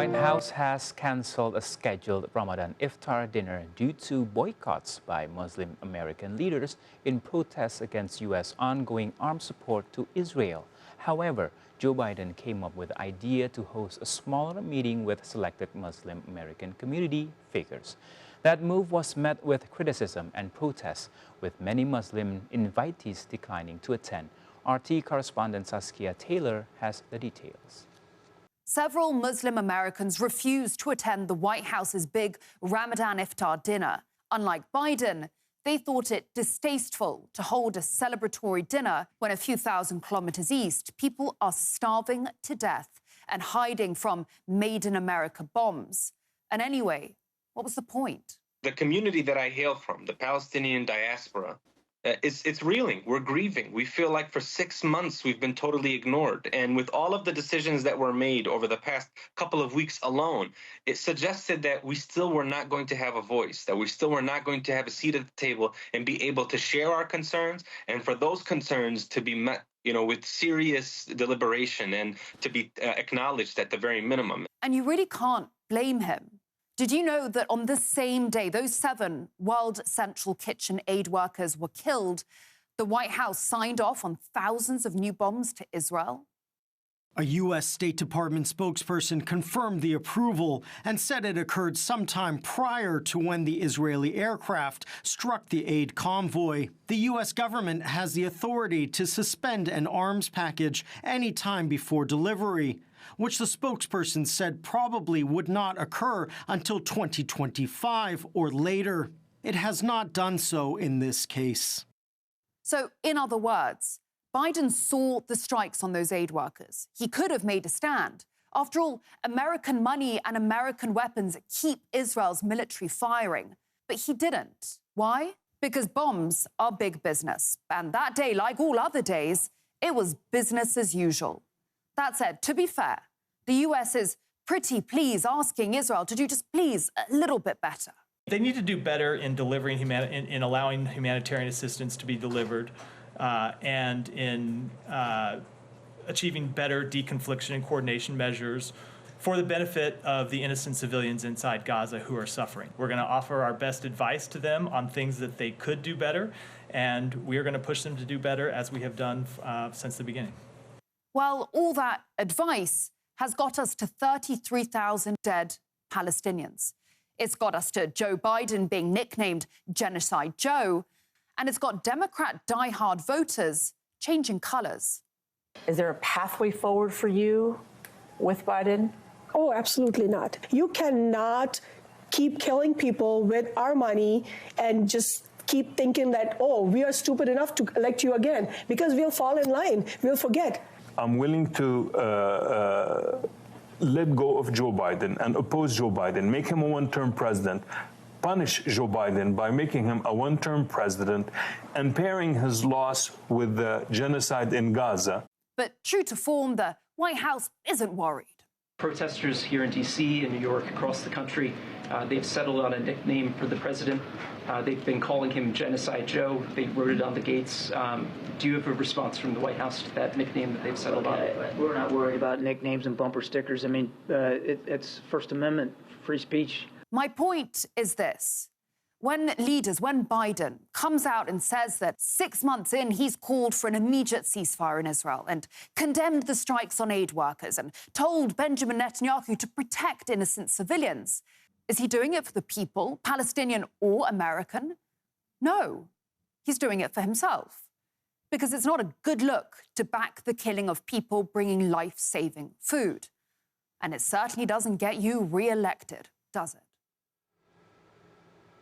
The White House has cancelled a scheduled Ramadan Iftar dinner due to boycotts by Muslim American leaders in protest against U.S. ongoing armed support to Israel. However, Joe Biden came up with the idea to host a smaller meeting with selected Muslim American community figures. That move was met with criticism and protests, with many Muslim invitees declining to attend. RT correspondent Saskia Taylor has the details. Several Muslim Americans refused to attend the White House's big Ramadan Iftar dinner. Unlike Biden, they thought it distasteful to hold a celebratory dinner when a few thousand kilometers east, people are starving to death and hiding from Made in America bombs. And anyway, what was the point? The community that I hail from, the Palestinian diaspora, it's reeling. We're grieving. We feel like for 6 months we've been totally ignored. And with all of the decisions that were made over the past couple of weeks alone, it suggested that we still were not going to have a voice, that we still were not going to have a seat at the table and be able to share our concerns, and for those concerns to be met, with serious deliberation and to be acknowledged at the very minimum. And you really can't blame him. Did you know that on the same day those 7 World Central Kitchen aid workers were killed, the White House signed off on thousands of new bombs to Israel? A U.S. State Department spokesperson confirmed the approval and said it occurred sometime prior to when the Israeli aircraft struck the aid convoy. The U.S. government has the authority to suspend an arms package any time before delivery, which the spokesperson said probably would not occur until 2025 or later. It has not done so in this case. So, in other words, Biden saw the strikes on those aid workers. He could have made a stand. After all, American money and American weapons keep Israel's military firing. But he didn't. Why? Because bombs are big business. And that day, like all other days, it was business as usual. That said, to be fair, the U.S. is pretty pleased asking Israel to do just please a little bit better. They need to do better in delivering in allowing humanitarian assistance to be delivered, and in achieving better deconfliction and coordination measures for the benefit of the innocent civilians inside Gaza who are suffering. We're going to offer our best advice to them on things that they could do better, and we are going to push them to do better as we have done since the beginning. Well, all that advice has got us to 33,000 dead Palestinians. It's got us to Joe Biden being nicknamed Genocide Joe, and it's got Democrat diehard voters changing colours. Is there a pathway forward for you with Biden? Oh, absolutely not. You cannot keep killing people with our money and just keep thinking that, oh, we are stupid enough to elect you again, because we'll fall in line. We'll forget. I'm willing to let go of Joe Biden and oppose Joe Biden, make him a one-term president, punish Joe Biden by making him a one-term president and pairing his loss with the genocide in Gaza. But true to form, the White House isn't worried. Protesters here in D.C. and New York, across the country, they've settled on a nickname for the president. They've been calling him Genocide Joe. They wrote it on the gates. Do you have a response from the White House to that nickname that they've settled on? We're not worried about nicknames and bumper stickers. I mean, it's First Amendment, free speech. My point is this. When Biden comes out and says that 6 months in, he's called for an immediate ceasefire in Israel and condemned the strikes on aid workers and told Benjamin Netanyahu to protect innocent civilians, is he doing it for the people, Palestinian or American? No, he's doing it for himself. Because it's not a good look to back the killing of people bringing life-saving food. And it certainly doesn't get you re-elected, does it?